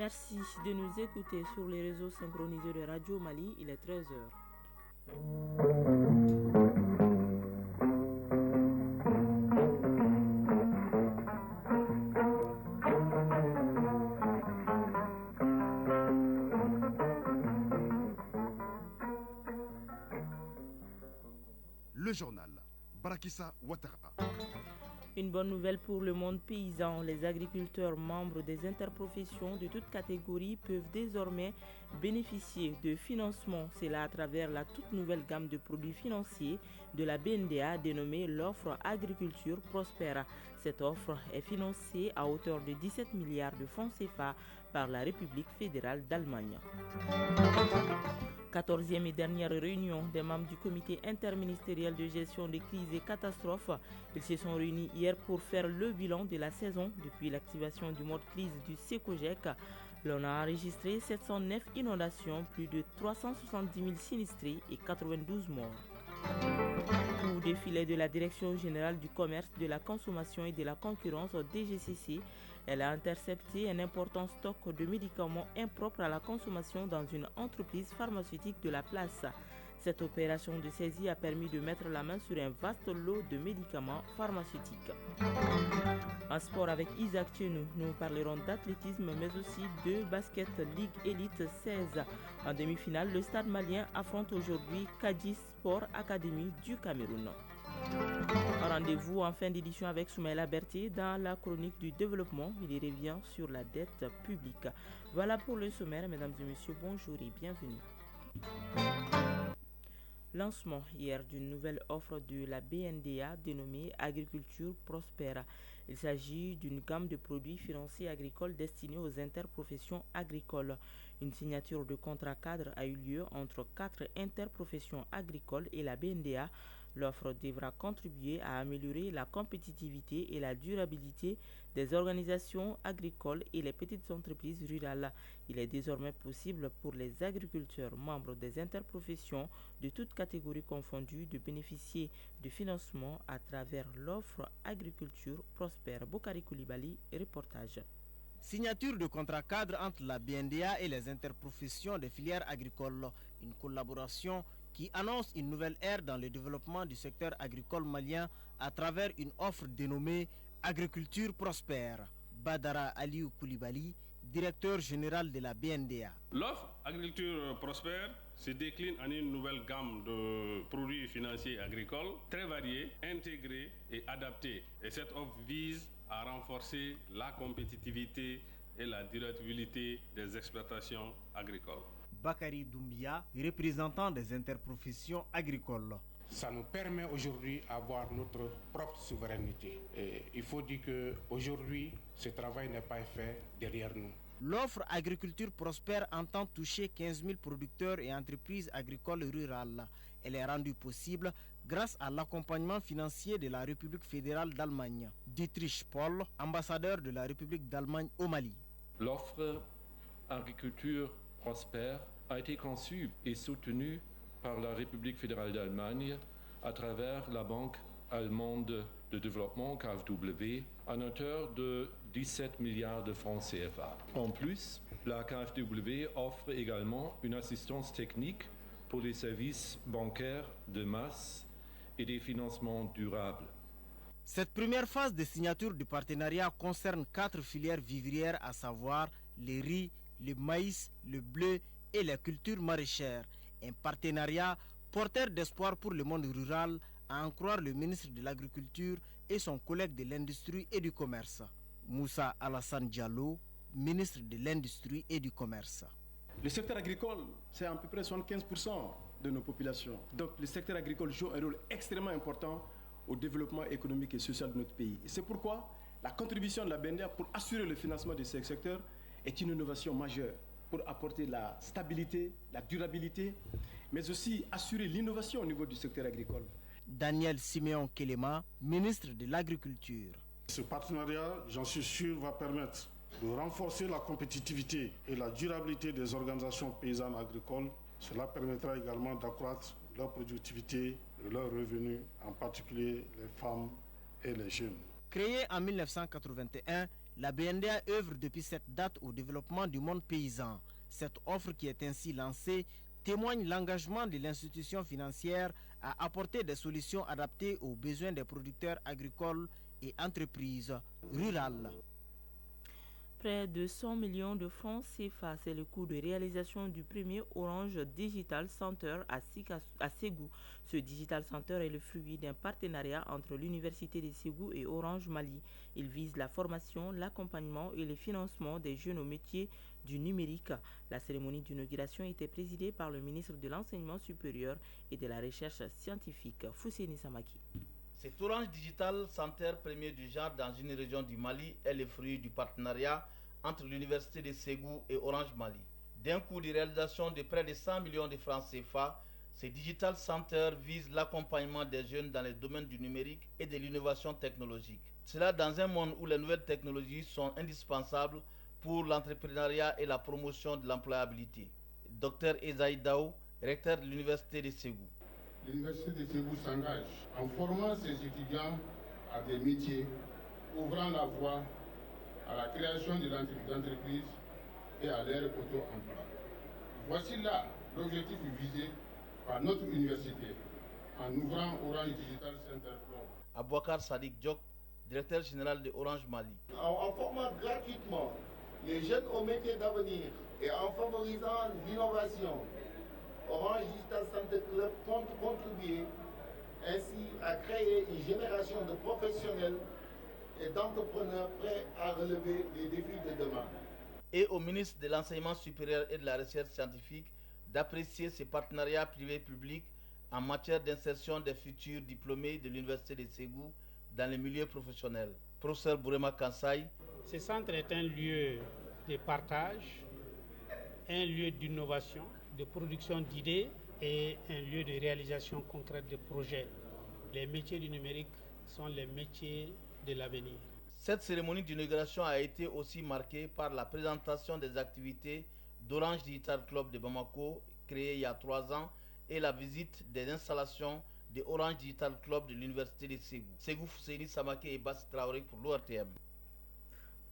Merci de nous écouter sur les réseaux synchronisés de Radio Mali. Il est 13h. Le journal Barakissa Ouattara. Une bonne nouvelle pour le monde paysan. Les agriculteurs membres des interprofessions de toutes catégories peuvent désormais bénéficier de financement. C'est là à travers la toute nouvelle gamme de produits financiers de la BNDA dénommée l'offre Agriculture Prospère. Cette offre est financée à hauteur de 17 milliards de francs CFA par la République fédérale d'Allemagne. 14e et dernière réunion des membres du comité interministériel de gestion des crises et catastrophes. Ils se sont réunis hier pour faire le bilan de la saison depuis l'activation du mode crise du SECOGEC. L'on a enregistré 709 inondations, plus de 370 000 sinistrés et 92 morts. Coup de filet de la Direction générale du commerce, de la consommation et de la concurrence DGCC, elle a intercepté un important stock de médicaments impropres à la consommation dans une entreprise pharmaceutique de la place. Cette opération de saisie a permis de mettre la main sur un vaste lot de médicaments pharmaceutiques. En sport avec Isaac Chenou, nous parlerons d'athlétisme mais aussi de basket Ligue Elite 16. En demi-finale, le Stade malien affronte aujourd'hui Kadi Sport Academy du Cameroun. Rendez-vous en fin d'édition avec Soumaïla Berthier dans la chronique du développement. Il y revient sur la dette publique. Voilà pour le sommaire, mesdames et messieurs, bonjour et bienvenue. Lancement hier d'une nouvelle offre de la BNDA dénommée Agriculture Prospère. Il s'agit d'une gamme de produits financiers agricoles destinés aux interprofessions agricoles. Une signature de contrat cadre a eu lieu entre 4 interprofessions agricoles et la BNDA. L'offre devra contribuer à améliorer la compétitivité et la durabilité des organisations agricoles et les petites entreprises rurales. Il est désormais possible pour les agriculteurs membres des interprofessions de toutes catégories confondues de bénéficier de financement à travers l'offre Agriculture Prospère. Bokari Koulibaly, reportage. Signature de contrat cadre entre la BNDA et les interprofessions des filières agricoles. Une collaboration qui annonce une nouvelle ère dans le développement du secteur agricole malien à travers une offre dénommée Agriculture Prospère. Badara Aliou Koulibaly, directeur général de la BNDA. L'offre Agriculture Prospère se décline en une nouvelle gamme de produits financiers agricoles très variés, intégrés et adaptés. Et cette offre vise à renforcer la compétitivité et la durabilité des exploitations agricoles. Bakary Doumbia, représentant des interprofessions agricoles. Ça nous permet aujourd'hui d'avoir notre propre souveraineté. Et il faut dire qu'aujourd'hui, ce travail n'est pas fait derrière nous. L'offre Agriculture Prospère entend toucher 15 000 producteurs et entreprises agricoles rurales. Elle est rendue possible grâce à l'accompagnement financier de la République fédérale d'Allemagne. Dietrich Paul, ambassadeur de la République d'Allemagne au Mali. L'offre Agriculture Prospère a été conçue et soutenue par la République fédérale d'Allemagne à travers la Banque allemande de développement KfW à hauteur de 17 milliards de francs CFA. En plus, la KfW offre également une assistance technique pour les services bancaires de masse et des financements durables. Cette première phase de signature du partenariat concerne 4 filières vivrières, à savoir les riz, le maïs, le blé et les cultures maraîchères. Un partenariat porteur d'espoir pour le monde rural, à en croire le ministre de l'Agriculture et son collègue de l'Industrie et du Commerce. Moussa Alassane Diallo, ministre de l'Industrie et du Commerce. Le secteur agricole, c'est à peu près 75% de nos populations. Donc le secteur agricole joue un rôle extrêmement important au développement économique et social de notre pays. Et c'est pourquoi la contribution de la BNDA pour assurer le financement de ce secteur est une innovation majeure pour apporter la stabilité, la durabilité, mais aussi assurer l'innovation au niveau du secteur agricole. Daniel Siméon Kelema, ministre de l'Agriculture. Ce partenariat, j'en suis sûr, va permettre de renforcer la compétitivité et la durabilité des organisations paysannes agricoles. Cela permettra également d'accroître leur productivité et leurs revenus, en particulier les femmes et les jeunes. Créée en 1981, La BNDA œuvre depuis cette date au développement du monde paysan. Cette offre qui est ainsi lancée témoigne l'engagement de l'institution financière à apporter des solutions adaptées aux besoins des producteurs agricoles et entreprises rurales. Près de 100 millions de francs CFA, c'est le coût de réalisation du premier Orange Digital Center à Ségou. Ce Digital Center est le fruit d'un partenariat entre l'Université de Ségou et Orange Mali. Il vise la formation, l'accompagnement et le financement des jeunes au métier du numérique. La cérémonie d'inauguration était présidée par le ministre de l'Enseignement supérieur et de la Recherche scientifique, Fousseni Samaki. Cet Orange Digital Center, premier du genre dans une région du Mali, est le fruit du partenariat entre l'Université de Ségou et Orange Mali. D'un coût de réalisation de près de 100 millions de francs CFA, ce Digital Center vise l'accompagnement des jeunes dans les domaines du numérique et de l'innovation technologique. Cela dans un monde où les nouvelles technologies sont indispensables pour l'entrepreneuriat et la promotion de l'employabilité. Dr Ezaï Daou, recteur de l'Université de Ségou. L'Université de Ségou s'engage en formant ses étudiants à des métiers, ouvrant la voie à la création de l'entreprise et à leur auto-emploi. Voici là l'objectif visé par notre université en ouvrant Orange Digital Center Club. Abouakar Sadik Diop, directeur général de Orange Mali. En formant gratuitement les jeunes aux métiers d'avenir et en favorisant l'innovation, Orange Digital Center Club compte contribuer ainsi à créer une génération de professionnels et d'entrepreneurs prêts à relever les défis de demain. Et au ministre de l'Enseignement supérieur et de la Recherche scientifique d'apprécier ces partenariats privés-publics en matière d'insertion des futurs diplômés de l'Université de Ségou dans les milieux professionnels. Professeur Bourema Kansai. Ce centre est un lieu de partage, un lieu d'innovation, de production d'idées et un lieu de réalisation concrète de projets. Les métiers du numérique sont les métiers de l'avenir. Cette cérémonie d'inauguration a été aussi marquée par la présentation des activités d'Orange Digital Club de Bamako, créé il y a 3 ans, et la visite des installations de Orange Digital Club de l'Université de Ségou. Ségou Fousseni Samake et Bassi Traoré pour l'ORTM.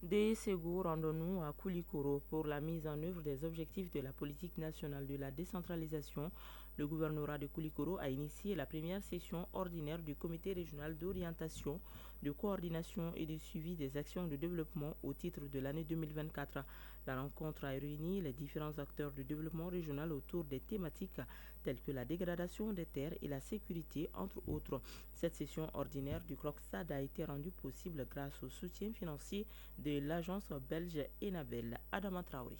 De Ségou, rendons-nous à Koulikoro pour la mise en œuvre des objectifs de la politique nationale de la décentralisation. Le gouvernorat de Koulikoro a initié la première session ordinaire du comité régional d'orientation, de coordination et de suivi des actions de développement au titre de l'année 2024. La rencontre a réuni les différents acteurs du développement régional autour des thématiques telles que la dégradation des terres et la sécurité, entre autres. Cette session ordinaire du CROCSAD a été rendue possible grâce au soutien financier de l'agence belge Enabel. Adama Traoré.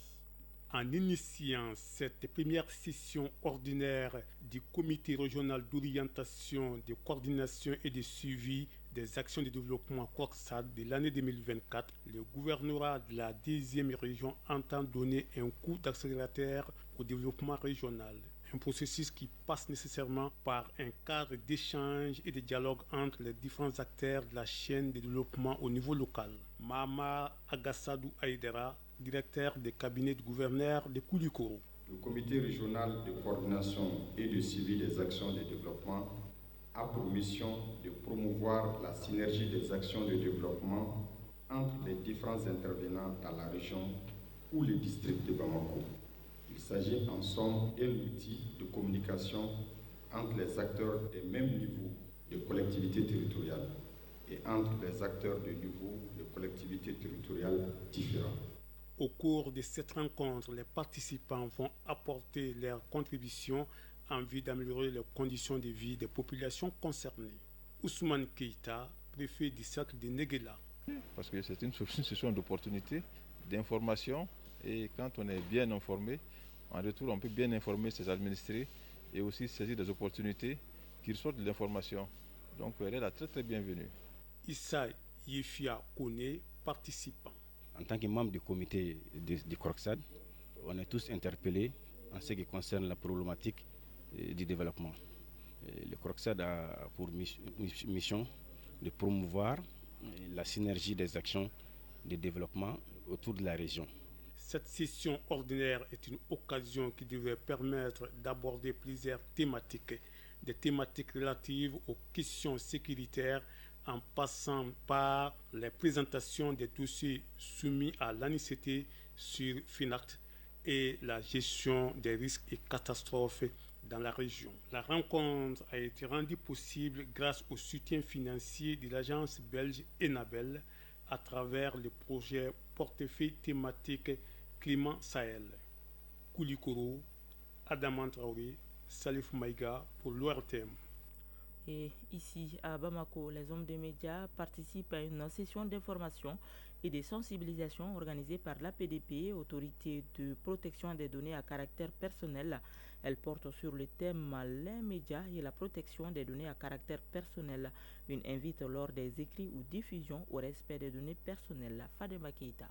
En initiant cette première session ordinaire du comité régional d'orientation, de coordination et de suivi des actions de développement CROCSAD de l'année 2024, le gouvernorat de la 10e région entend donner un coup d'accélérateur au développement régional. Un processus qui passe nécessairement par un cadre d'échange et de dialogue entre les différents acteurs de la chaîne de développement au niveau local. Mama Agassadou Aïdera, directeur des cabinets du gouverneur de Koulikoro. Le comité régional de coordination et de suivi des actions de développement a pour mission de promouvoir la synergie des actions de développement entre les différents intervenants dans la région ou les districts de Bamako. Il s'agit en somme d'un outil de communication entre les acteurs des mêmes niveaux de collectivités territoriales et entre les acteurs de niveaux de collectivités territoriales différents. Au cours de cette rencontre, les participants vont apporter leur contribution en vue d'améliorer les conditions de vie des populations concernées. Ousmane Keïta, préfet du cercle de Néguéla. Parce que c'est une session d'opportunité, d'information, et quand on est bien informé, en retour on peut bien informer ses administrés et aussi saisir des opportunités qui ressortent de l'information. Donc elle est là très très bienvenue. Issa Yefia Kone, participant. En tant que membre du comité du CROCSAD, on est tous interpellés en ce qui concerne la problématique du développement. Le CROCSAD a pour mission de promouvoir la synergie des actions de développement autour de la région. Cette session ordinaire est une occasion qui devrait permettre d'aborder plusieurs thématiques, des thématiques relatives aux questions sécuritaires, en passant par les présentations des dossiers soumis à l'ANICT sur FINACT et la gestion des risques et catastrophes dans la région. La rencontre a été rendue possible grâce au soutien financier de l'agence belge Enabel à travers le projet portefeuille thématique Climat Sahel. Koulikoro, Adaman Traoré, Salif Maïga pour l'ORTM. Et ici à Bamako, les hommes de médias participent à une session d'information et de sensibilisation organisée par l'APDP, Autorité de protection des données à caractère personnel. Elle porte sur le thème les médias et la protection des données à caractère personnel. Une invite lors des écrits ou diffusions au respect des données personnelles. Fadema Keita.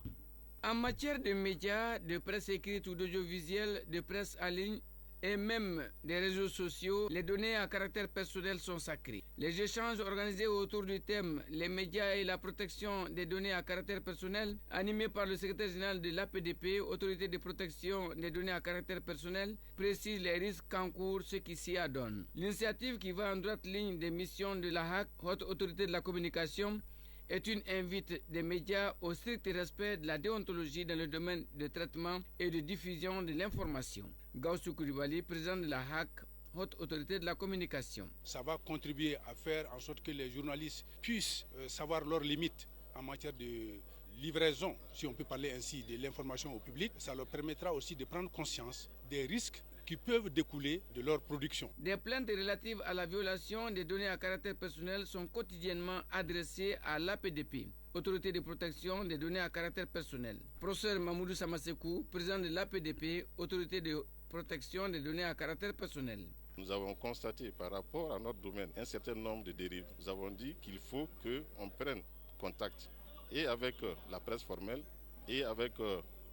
En matière de médias, de presse écrite ou d'audiovisuel, de presse en ligne, et même des réseaux sociaux, les données à caractère personnel sont sacrées. Les échanges organisés autour du thème « Les médias et la protection des données à caractère personnel » animés par le secrétaire général de l'APDP, Autorité de protection des données à caractère personnel, précisent les risques qu'encourent ceux qui s'y adonnent. L'initiative qui va en droite ligne des missions de la HAC, Haute Autorité de la Communication, est une invite des médias au strict respect de la déontologie dans le domaine de traitement et de diffusion de l'information. Gaussou Koulibaly, président de la HAC, Haute Autorité de la Communication. Ça va contribuer à faire en sorte que les journalistes puissent savoir leurs limites en matière de livraison, si on peut parler ainsi, de l'information au public. Ça leur permettra aussi de prendre conscience des risques qui peuvent découler de leur production. Des plaintes relatives à la violation des données à caractère personnel sont quotidiennement adressées à l'APDP, Autorité de protection des données à caractère personnel. Professeur Mamoudou Samasekou, président de l'APDP, Autorité de protection des données à caractère personnel. Nous avons constaté par rapport à notre domaine un certain nombre de dérives. Nous avons dit qu'il faut qu'on prenne contact et avec la presse formelle et avec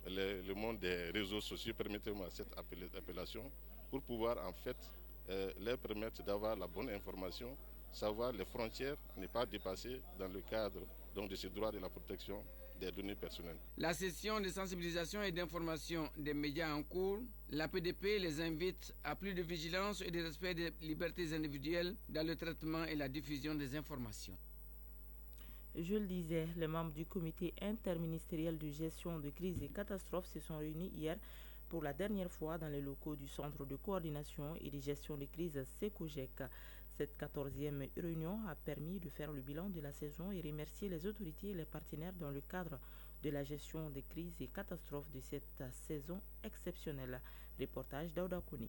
le monde des réseaux sociaux, permettez-moi cette appellation, pour pouvoir en fait leur permettre d'avoir la bonne information, savoir les frontières, ne pas dépasser dans le cadre donc, de ce droit de la protection des données personnelles. La session de sensibilisation et d'information des médias en cours, l'APDP les invite à plus de vigilance et de respect des libertés individuelles dans le traitement et la diffusion des informations. Je le disais, les membres du comité interministériel de gestion de crises et catastrophes se sont réunis hier pour la dernière fois dans les locaux du Centre de coordination et de gestion des crises SECOGEC. Cette 14e réunion a permis de faire le bilan de la saison et remercier les autorités et les partenaires dans le cadre de la gestion des crises et catastrophes de cette saison exceptionnelle. Reportage d'Aouda Kouni.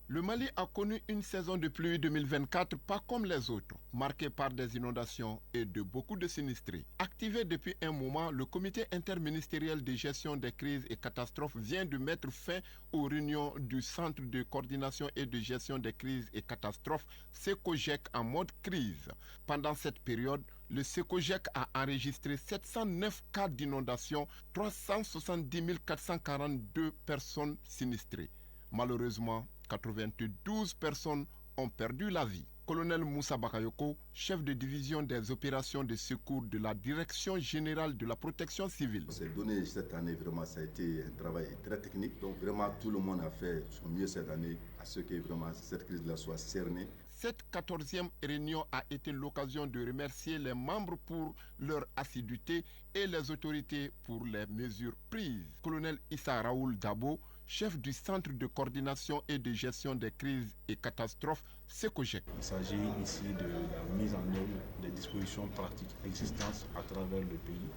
Le Mali a connu une saison de pluie 2024 pas comme les autres, marquée par des inondations et de beaucoup de sinistrés. Activé depuis un moment, le comité interministériel de gestion des crises et catastrophes vient de mettre fin aux réunions du Centre de coordination et de gestion des crises et catastrophes, SECOGEC, en mode crise. Pendant cette période, le SECOGEC a enregistré 709 cas d'inondation, 370 442 personnes sinistrées. Malheureusement, 92 personnes ont perdu la vie. Colonel Moussa Bakayoko, chef de division des opérations de secours de la Direction générale de la protection civile. Ces données cette année, vraiment, ça a été un travail très technique. Donc vraiment, tout le monde a fait son mieux cette année à ce que vraiment cette crise-là soit cernée. Cette 14e réunion a été l'occasion de remercier les membres pour leur assiduité et les autorités pour les mesures prises. Colonel Issa Raoul Dabo, chef du Centre de coordination et de gestion des crises et catastrophes, SECOGEC. Il s'agit ici de la mise en œuvre des dispositions pratiques existantes à travers le pays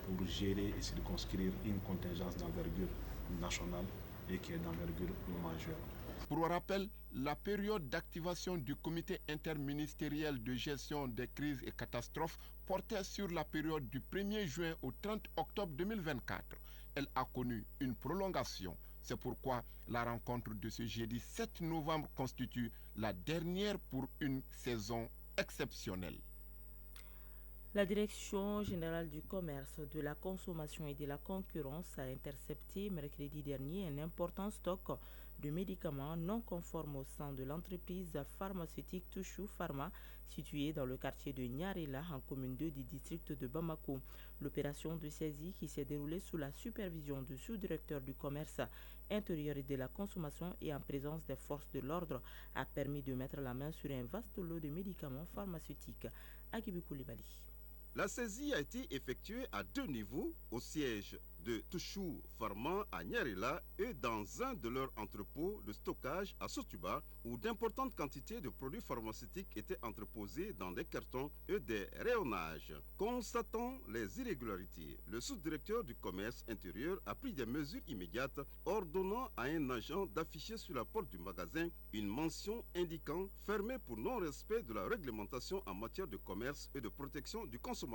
pour gérer et circonscrire une contingence d'envergure nationale et qui est d'envergure majeure. Pour rappel, la période d'activation du comité interministériel de gestion des crises et catastrophes portait sur la période du 1er juin au 30 octobre 2024. Elle a connu une prolongation. C'est pourquoi la rencontre de ce jeudi 7 novembre constitue la dernière pour une saison exceptionnelle. La Direction générale du commerce, de la consommation et de la concurrence a intercepté mercredi dernier un important stock de médicaments non conformes au sein de l'entreprise pharmaceutique Touchou Pharma, située dans le quartier de Nyarela, en commune 2 du district de Bamako. L'opération de saisie, qui s'est déroulée sous la supervision du sous-directeur du commerce intérieur et de la consommation et en présence des forces de l'ordre, a permis de mettre la main sur un vaste lot de médicaments pharmaceutiques. Agibi Koulibaly. La saisie a été effectuée à 2 niveaux, au siège de Touchou Farman à Nyarela et dans un de leurs entrepôts de stockage à Sotuba, où d'importantes quantités de produits pharmaceutiques étaient entreposés dans des cartons et des rayonnages. Constatant les irrégularités, le sous-directeur du commerce intérieur a pris des mesures immédiates, ordonnant à un agent d'afficher sur la porte du magasin une mention indiquant « fermé pour non-respect de la réglementation en matière de commerce et de protection du consommateur ».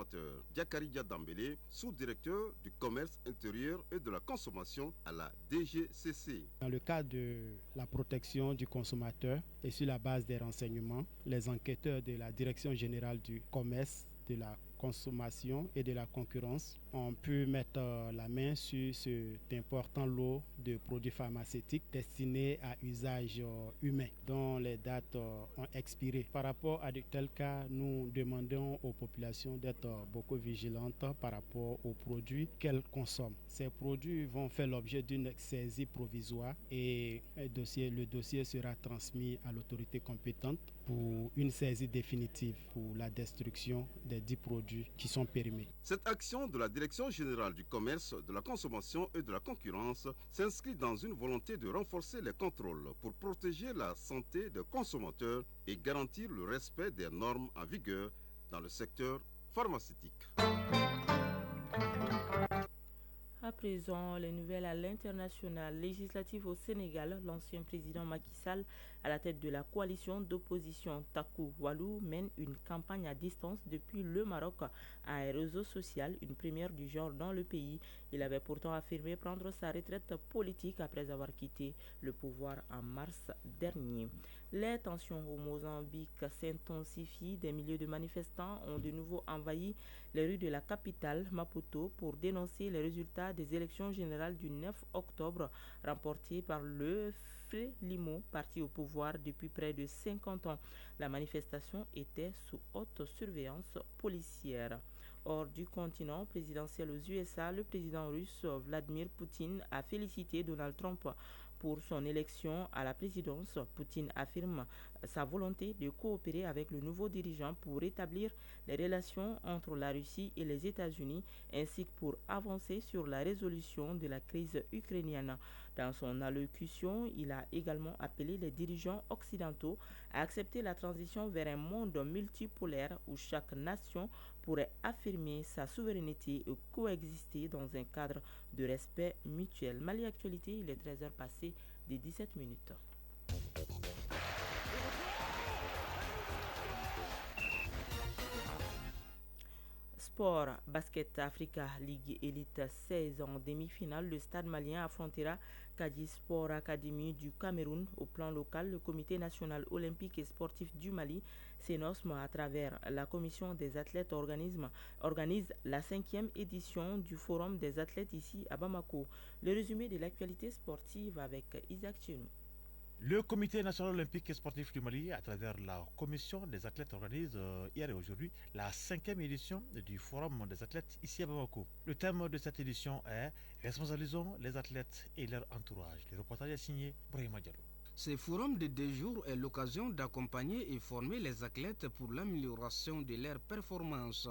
Diakaridia Dambélé, sous-directeur du commerce intérieur et de la consommation à la DGCC. Dans le cadre de la protection du consommateur et sur la base des renseignements, les enquêteurs de la Direction générale du commerce, de la consommation et de la concurrence ont pu mettre la main sur cet important lot de produits pharmaceutiques destinés à usage humain dont les dates ont expiré. Par rapport à de tels cas, nous demandons aux populations d'être beaucoup vigilantes par rapport aux produits qu'elles consomment. Ces produits vont faire l'objet d'une saisie provisoire et le dossier sera transmis à l'autorité compétente pour une saisie définitive pour la destruction des 10 produits qui sont périmés. Cette action de la Direction générale du commerce, de la consommation et de la concurrence s'inscrit dans une volonté de renforcer les contrôles pour protéger la santé des consommateurs et garantir le respect des normes en vigueur dans le secteur pharmaceutique. À présent, les nouvelles à l'international législatif au Sénégal, l'ancien président Macky Sall, à la tête de la coalition d'opposition Taku Walou, mène une campagne à distance depuis le Maroc à un réseau social, une première du genre dans le pays. Il avait pourtant affirmé prendre sa retraite politique après avoir quitté le pouvoir en mars dernier. Les tensions au Mozambique s'intensifient. Des milliers de manifestants ont de nouveau envahi les rues de la capitale, Maputo, pour dénoncer les résultats des élections générales du 9 octobre remportées par le Frelimo, parti au pouvoir depuis près de 50 ans. La manifestation était sous haute surveillance policière. Hors du continent présidentiel aux USA, le président russe Vladimir Poutine a félicité Donald Trump pour son élection à la présidence. Poutine affirme sa volonté de coopérer avec le nouveau dirigeant pour rétablir les relations entre la Russie et les États-Unis, ainsi que pour avancer sur la résolution de la crise ukrainienne. Dans son allocution, il a également appelé les dirigeants occidentaux à accepter la transition vers un monde multipolaire où chaque nation pourrait affirmer sa souveraineté et coexister dans un cadre de respect mutuel. Mali Actualité, il est 13h passé des 17 minutes. Sport, Basket Africa League Elite 16 en demi-finale, le Stade malien affrontera Kadi Sport Academy du Cameroun. Au plan local, le Comité national olympique et sportif du Mali, CNOSM, à travers la commission des athlètes, organise la 5e édition du Forum des athlètes ici à Bamako. Le résumé de l'actualité sportive avec Isaac Chenou. Le Comité national olympique et sportif du Mali, à travers la commission des athlètes, organise hier et aujourd'hui la 5e édition du Forum des athlètes ici à Bamako. Le thème de cette édition est « Responsabilisons les athlètes et leur entourage ». Le reportage est signé Brahima Diallo. Ce forum de 2 jours est l'occasion d'accompagner et former les athlètes pour l'amélioration de leurs performances.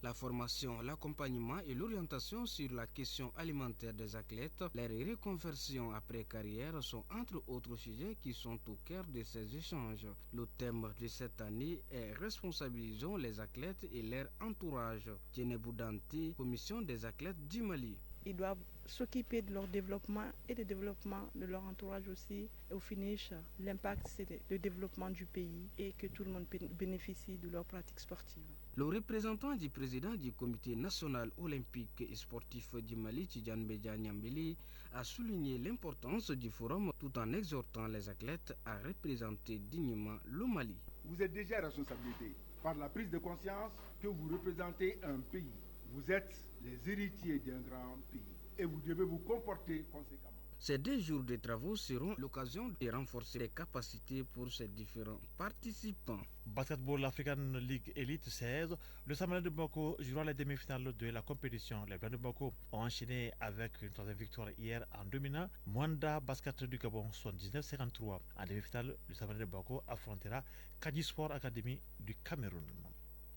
La formation, l'accompagnement et l'orientation sur la question alimentaire des athlètes, leur reconversion après carrière sont entre autres sujets qui sont au cœur de ces échanges. Le thème de cette année est « Responsabilisons les athlètes et leur entourage ». Djenebou Dante, commission des athlètes du Mali. Ils doivent s'occuper de leur développement et du développement de leur entourage aussi. Au finish, l'impact, c'est le développement du pays et que tout le monde bénéficie de leurs pratiques sportives. Le représentant du président du comité national olympique et sportif du Mali, Tidjane Bédia Niambili, a souligné l'importance du forum tout en exhortant les athlètes à représenter dignement le Mali. Vous êtes déjà responsabilité par la prise de conscience que vous représentez un pays. Vous êtes les héritiers d'un grand pays et vous devez vous comporter conséquemment. Ces 2 jours de travaux seront l'occasion de renforcer les capacités pour ces différents participants. Basketball African League Elite 16, le Samalin de Bamako jouera les demi-finales de la compétition. Les Blancs de Bamako ont enchaîné avec une 3e victoire hier en dominant Mwanda Basket du Gabon 79-53. En demi-finale, le Samalin de Bamako affrontera Kadi Sport Academy du Cameroun.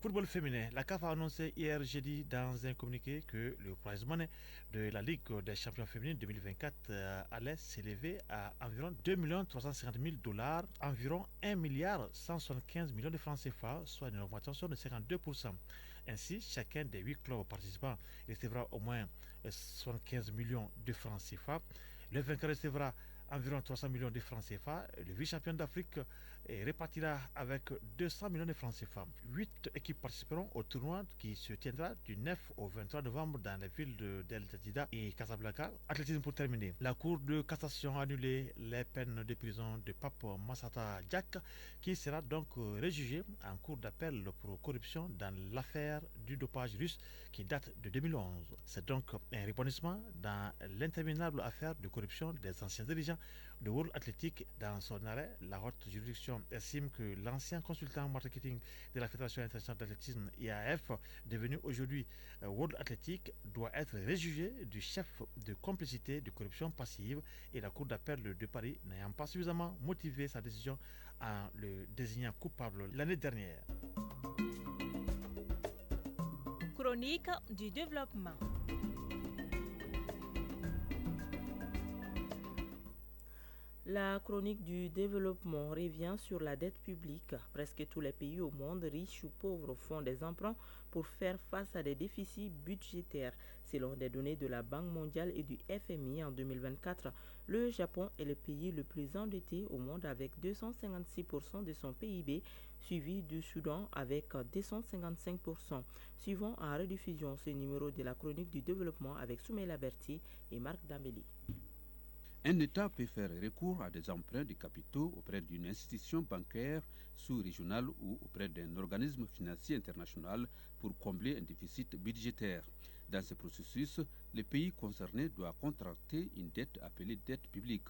Football féminin, la CAF a annoncé hier jeudi dans un communiqué que le prize money de la Ligue des champions féminines 2024 allait s'élever à environ 2 350 000 $, environ 1 175 millions de francs CFA, soit une augmentation de 52%. Ainsi, chacun des 8 clubs participants recevra au moins 75 millions de francs CFA. Le vainqueur recevra environ 300 millions de francs CFA. Le vice-champion d'Afrique répartira avec 200 millions de francs CFA. 8 équipes participeront au tournoi qui se tiendra du 9 au 23 novembre dans les villes d'El Jadida et Casablanca. Athlétisme pour terminer. La Cour de cassation a annulé les peines de prison de Pape Massata Diack, qui sera donc rejugé en cour d'appel pour corruption dans l'affaire du dopage russe qui date de 2011. C'est donc un rebondissement dans l'interminable affaire de corruption des anciens dirigeants de World Athletic. Dans son arrêt, la haute juridiction estime que l'ancien consultant marketing de la Fédération internationale d'athlétisme IAAF, devenu aujourd'hui World Athletic, doit être réjugé du chef de complicité de corruption passive, et la Cour d'appel de Paris n'ayant pas suffisamment motivé sa décision en le désignant coupable l'année dernière. Chronique du développement. La chronique du développement revient sur la dette publique. Presque tous les pays au monde, riches ou pauvres, font des emprunts pour faire face à des déficits budgétaires. Selon des données de la Banque mondiale et du FMI en 2024, le Japon est le pays le plus endetté au monde avec 256% de son PIB, suivi du Soudan avec 255%. Suivons en rediffusion ce numéro de la chronique du développement avec Soumaïla Berti et Marc Dambeli. Un État peut faire recours à des emprunts de capitaux auprès d'une institution bancaire sous-régionale ou auprès d'un organisme financier international pour combler un déficit budgétaire. Dans ce processus, le pays concerné doit contracter une dette appelée dette publique.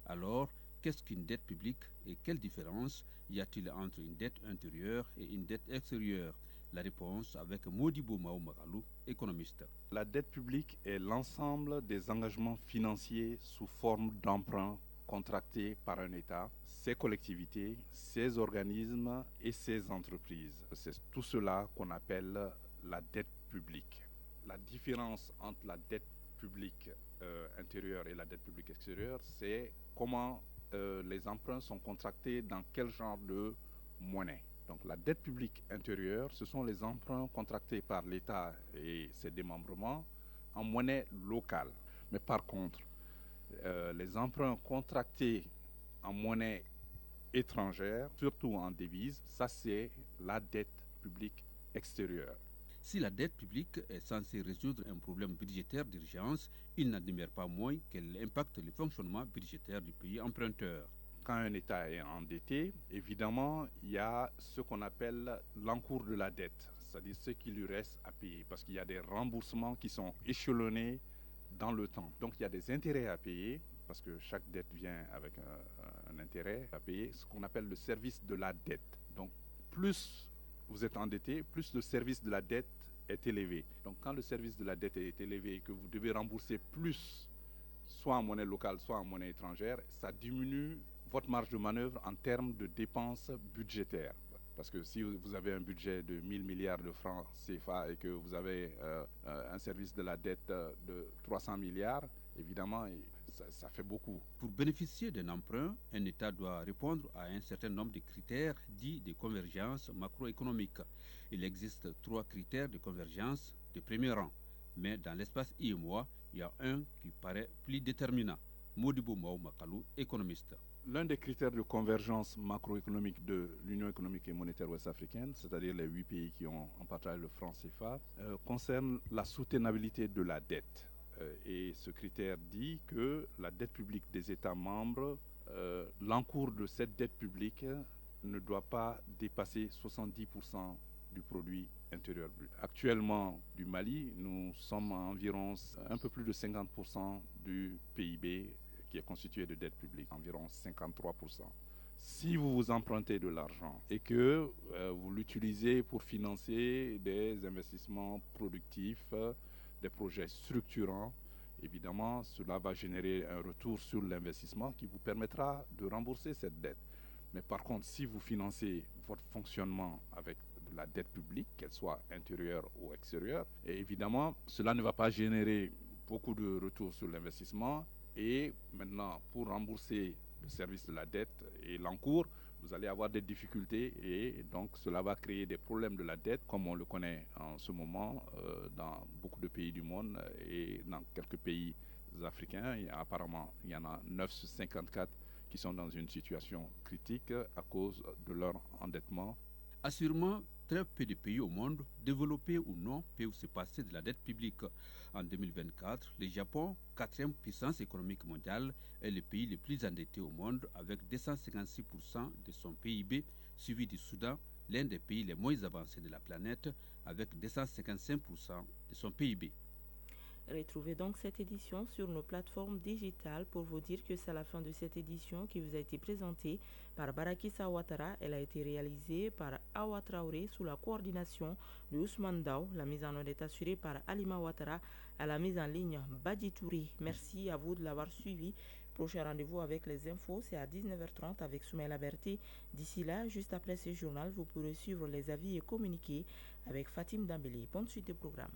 Alors, qu'est-ce qu'une dette publique et quelle différence y a-t-il entre une dette intérieure et une dette extérieure? La réponse avec Modibo Maoumagalou, économiste. La dette publique est l'ensemble des engagements financiers sous forme d'emprunts contractés par un État, ses collectivités, ses organismes et ses entreprises. C'est tout cela qu'on appelle la dette publique. La différence entre la dette publique intérieure et la dette publique extérieure, c'est comment les emprunts sont contractés dans quel genre de monnaie. Donc la dette publique intérieure, ce sont les emprunts contractés par l'État et ses démembrements en monnaie locale. Mais par contre, les emprunts contractés en monnaie étrangère, surtout en devise, ça c'est la dette publique extérieure. Si la dette publique est censée résoudre un problème budgétaire d'urgence, il n'en demeure pas moins qu'elle impacte le fonctionnement budgétaire du pays emprunteur. Quand un État est endetté, évidemment, il y a ce qu'on appelle l'encours de la dette, c'est-à-dire ce qui lui reste à payer, parce qu'il y a des remboursements qui sont échelonnés dans le temps. Donc il y a des intérêts à payer, parce que chaque dette vient avec un intérêt à payer, ce qu'on appelle le service de la dette. Donc plus vous êtes endetté, plus le service de la dette est élevé. Donc quand le service de la dette est élevé et que vous devez rembourser plus, soit en monnaie locale, soit en monnaie étrangère, ça diminue votre marge de manœuvre en termes de dépenses budgétaires. Parce que si vous avez un budget de 1000 milliards de francs CFA et que vous avez un service de la dette de 300 milliards, évidemment, ça fait beaucoup. Pour bénéficier d'un emprunt, un État doit répondre à un certain nombre de critères dits de convergence macroéconomique. Il existe 3 critères de convergence de premier rang. Mais dans l'espace IMOA, il y a un qui paraît plus déterminant. Modibo Maoumakalou, économiste. L'un des critères de convergence macroéconomique de l'Union économique et monétaire ouest-africaine, c'est-à-dire les 8 pays qui ont en partage le franc CFA, concerne la soutenabilité de la dette. Et ce critère dit que la dette publique des États membres, l'encours de cette dette publique ne doit pas dépasser 70% du produit intérieur brut. Actuellement, du Mali, nous sommes à environ un peu plus de 50% du PIB qui est constitué de dette publique, environ 53%. Si vous vous empruntez de l'argent et que vous l'utilisez pour financer des investissements productifs, des projets structurants, évidemment, cela va générer un retour sur l'investissement qui vous permettra de rembourser cette dette. Mais par contre, si vous financez votre fonctionnement avec de la dette publique, qu'elle soit intérieure ou extérieure. Et évidemment, cela ne va pas générer beaucoup de retours sur l'investissement. Et maintenant, pour rembourser le service de la dette et l'encours, vous allez avoir des difficultés et donc cela va créer des problèmes de la dette comme on le connaît en ce moment dans beaucoup de pays du monde et dans quelques pays africains. Apparemment, il y en a 9 sur 54 qui sont dans une situation critique à cause de leur endettement. Assurément, très peu de pays au monde, développés ou non, peuvent se passer de la dette publique. En 2024, le Japon, 4e puissance économique mondiale, est le pays le plus endetté au monde avec 256% de son PIB, suivi du Soudan, l'un des pays les moins avancés de la planète, avec 255% de son PIB. Retrouvez donc cette édition sur nos plateformes digitales pour vous dire que c'est la fin de cette édition qui vous a été présentée par Barakissa Ouattara. Elle a été réalisée par Awa Traoré sous la coordination de Ousmane Dao. La mise en onde est assurée par Alima Ouattara. À la mise en ligne, Badi Touré. Merci à vous de l'avoir suivi. Prochain rendez-vous avec les infos, c'est à 19h30 avec Soumaïla Berté. D'ici là, juste après ce journal, vous pourrez suivre les avis et communiquer avec Fatim Dambélé. Bonne suite de programme.